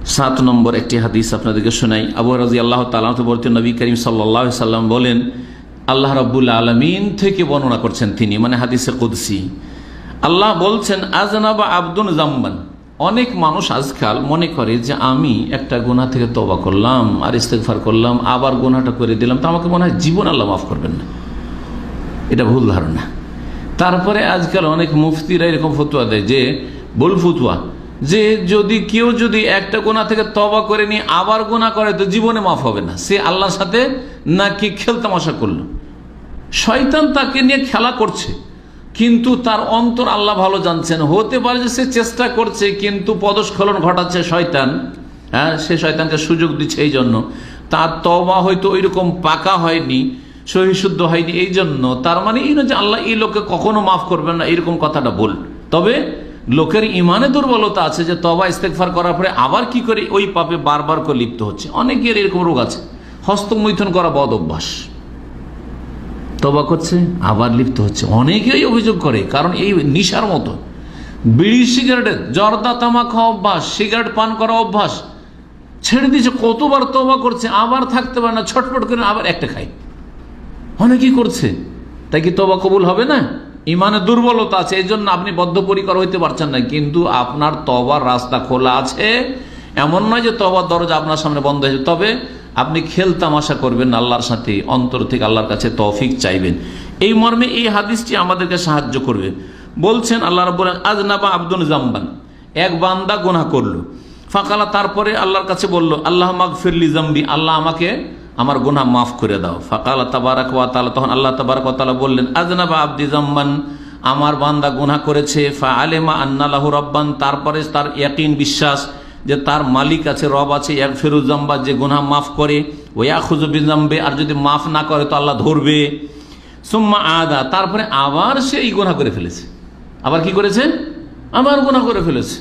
7 নম্বর একটি হাদিস আপনাদেরকে শোনাই। আবু রাদিয়াল্লাহু তাআলা বলতে নবী করিম সাল্লাল্লাহু আলাইহি সাল্লাম বলেন, আল্লাহ রাব্বুল আলামিন থেকে বর্ণনা করছেন তিনি, মানে হাদিসে কুদসি। আল্লাহ বলছেন, আযনাবা আবদুন যামবান। অনেক মানুষ আজকাল মনে করে যে আমি একটা গুনাহ থেকে তওবা করলাম আর ইস্তেগফার করলাম, আবার গুনাহটা করে দিলাম, তো আমাকে মনে হয় জীবন আল্লাহ মাফ করবেন না। এটা ভুল ধারণা। তারপরে আজকাল অনেক মুফতিরা এরকম ফতোয়া দেয়, যে ভুল ফতোয়া, যে যদি কেউ যদি একটা গুনাহ থেকে তওবা করে নিয়ে আবার গুনাহ করে তো জীবনে মাফ হবে না, সে আল্লাহর সাথে নাকি খেলতামাশা করলো। শয়তান তাকে নিয়ে খেলা করছে, কিন্তু তার অন্তর আল্লাহ ভালো জানছেন। হতে পারে যে সে চেষ্টা করছে কিন্তু পদস্খলন ঘটাচ্ছে শয়তান, হ্যাঁ, সে শয়তানকে সুযোগ দিচ্ছে, এই জন্য তার তওবা হয়তো ওইরকম পাকা হয়নি, সহিশুদ্ধ হয়নি। এই জন্য তার মানে এই না যে আল্লাহ এই লোককে কখনো মাফ করবেন না, এরকম কথাটা বল। তবে লোকের ইমানে দুর্বলতা আছে যে তওবা ইস্তেগফার করার পরে আবার কি করে ওই পাপে বারবার করে লিপ্ত হচ্ছে। অনেকের এরকম রোগ আছে, হস্তমৈথুন করা বদ অভ্যাস, তওবা করছে আবার লিপ্ত হচ্ছে। অনেকেই অভিযোগ করে, কারণ এই নিশার মতো বিড়ি সিগারেটের, জর্দা তামাক খাওয়া অভ্যাস, সিগারেট পান করা অভ্যাস ছেড়ে দিয়েছে, কতবার তওবা করছে আবার থাকতে পারে না, ছটফট করে আবার একটা খায়। অনেকেই করছে, তাই কি তওবা কবুল হবে না? ইমানে দুর্বলতা আছে, এই জন্য আপনি বদ্ধপরিকর হইতে পারছেন না, কিন্তু আপনার তওবার রাস্তা খোলা আছে। এমন নয় যে তওবার দরজা আপনার সামনে বন্ধ হয়েছে। তবে আপনি খেলতামাশা করবেন আল্লাহর সাথে, অন্তর থেকে আল্লাহর কাছে তৌফিক চাইবেন। এই মর্মে এই হাদিসটি আমাদেরকে সাহায্য করবে। বলছেন আল্লাহ রাব্বুল আলামিন, আযনাবা আবদুন যামবান, এক বান্দা গুনাহ করলো। ফাকালা, তারপরে আল্লাহর কাছে বলল, আল্লাহ মাগফিরলি যামবি, আল্লাহ আমাকে আমার গুনাহ মাফ করে দাও। ফাকালা তাবারাক ওয়া তাআলা, তখন আল্লাহ তাবারাক ওয়া তাআলা বললেন, আযনাবা আবদি যামবান, আমার বান্দা গুনাহ করেছে। ফাআলিমা আন্না লাহু রাব্বান, তারপরে তার ইয়াকিন, বিশ্বাস যে তার মালিক আছে, রব আছে, ইয়াগফিরু যামবা, যে গুনাহ মাফ করে, ওয়া ইয়াখুযু বিযামবি, আর যদি মাফ না করে তো আল্লাহ ধরবে। সুম্মা আদা, তারপরে আবার সে এই গুনাহ করে ফেলেছে। আবার কি করেছে? আবার গুনাহ করে ফেলেছে।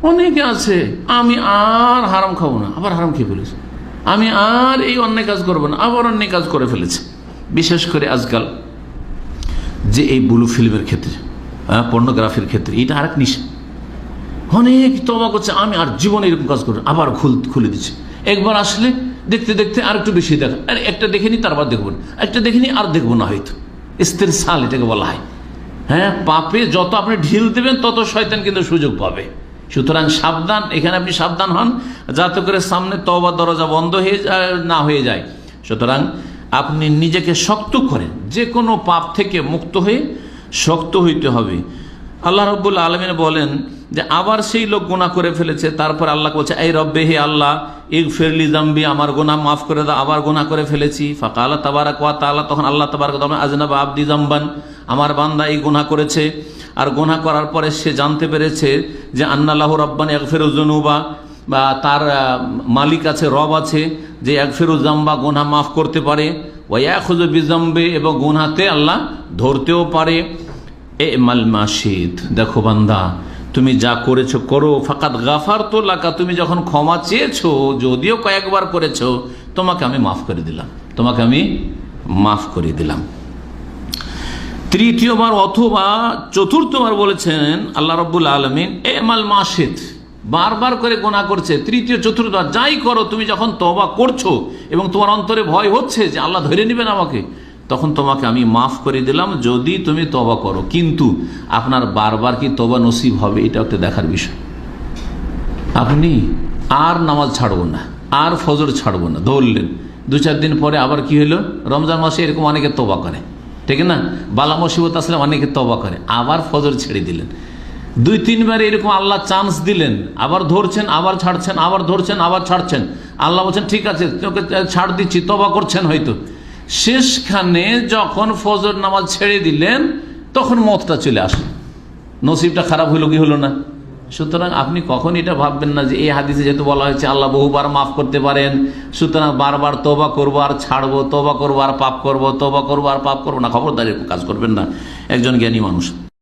অনেকে আছে, আমি আর হারাম খাবো না, আবার হারাম খেয়ে ফেলেছে। আমি আর এই অন্যায় কাজ করবো না, আবার অন্যায় কাজ করে ফেলেছে। বিশেষ করে আজকাল যে এই ব্লু ফিল্মের ক্ষেত্রে, পর্নোগ্রাফির ক্ষেত্রে, এটা আরেক নিশা। অনেক তওবা করছে, আমি আর জীবনে এরকম কাজ করবো, আবার খুলে দিচ্ছে। একবার আসলে দেখতে দেখতে আর একটু বেশি দেখা, আর একটা দেখে নি তারপর দেখবো না, একটা দেখে নি আর দেখবো না, হয়তো ইস্তেরসাল এটাকে বলা হয়। হ্যাঁ, পাপে যত আপনি ঢিল দেবেন তত শয়তান কিন্তু সুযোগ পাবে। সুতরাং সাবধান, এখানে আপনি সাবধান হন যাতে করে সামনে তওবার দরজা বন্ধ হয়ে না হয়ে যায়। সুতরাং আপনি নিজেকে শক্ত করেন, যে কোনো পাপ থেকে মুক্ত হয়ে শক্ত হইতে হবে। আল্লাহ রাব্বুল আলামিন বলেন যে আবার সেই লোক গুনাহ করে ফেলেছে, তারপর আল্লাহ বলছে, এই রব্বে, হে আল্লাহ, ইগফিরলি যামবি, আমার গুনাহ মাফ করে দাও, আবার গুনাহ করে ফেলেছি। ফাকালা তাবারাক ওয়া তাআলা, তখন আল্লাহ তাবারাক ওয়া তাআলা, আযনাবা আবদি যামবান, আমার বান্দা এই গুনাহ করেছে। আর গুনাহ করার পরে সে জানতে পেরেছে যে আন্না লাহু রাব্বান ইয়াগফিরু যুনুবা, বা তার মালিক আছে, রব আছে, যে ইয়াগফিরু যামবা, গুনাহ মাফ করতে পারে, ওয়া ইয়াখুযু বিযামবি, এবং গুনাহতে আল্লাহ ধরতেও পারে। এ মাল মাশিদ, দেখো বান্দা, তুমি যা করেছো করো, ফাকাদ গাফারতু লাকা, তুমি যখন ক্ষমা চেয়েছো, যদিও কয়েকবার করেছো, তোমাকে আমি মাফ করে দিলাম, তোমাকে আমি মাফ করে দিলাম। তৃতীয়বার অথবা চতুর্থবার বলেছেন আল্লাহ রাব্বুল আলামিন, এ মাল মাশিদ, বারবার করে গুনাহ করছে, তৃতীয় চতুর্থবার যাই করো, তুমি যখন তওবা করছো এবং তোমার অন্তরে ভয় হচ্ছে যে আল্লাহ ধরে নেবেন আমাকে, তখন তোমাকে আমি মাফ করে দিলাম, যদি তুমি তওবা করো। কিন্তু আপনার বারবার কি তওবা নসিব হবে, এটা একটা দেখার বিষয়। আপনি আর নামাজ ছাড়বো না, আর ফজর ছাড়বো না ধরলেন, 2-4 দিন পরে আবার কি হলো, রমজান মাসে এরকম অনেকে তওবা করে, ঠিক না, বালা মুসিবত আসলে অনেকে তওবা করে, আবার ফজর ছেড়ে দিলেন। 2-3 বার এরকম আল্লাহ চান্স দিলেন, আবার ধরছেন, আবার ছাড়ছেন, আবার ধরছেন, আবার ছাড়ছেন। আল্লাহ বলছেন, ঠিক আছে তোকে ছাড় দিচ্ছি, তওবা করছেন হয়তো। শেষখানে যখন ফজর নামাজ ছেড়ে দিলেন, তখন মতটা চলে আসলো, নসিবটা খারাপ হলো কি হলো না? সুতরাং আপনি কখন এটা ভাববেন না যে এই হাদিসে যেহেতু বলা হয়েছে আল্লাহ বহুবার মাফ করতে পারেন, সুতরাং বারবার তওবা করবো আর ছাড়বো, তওবা করবো আর পাপ করবো, তওবা করবো আর পাপ করবো না। খবরদার, কাজ করবেন না, একজন জ্ঞানী মানুষ।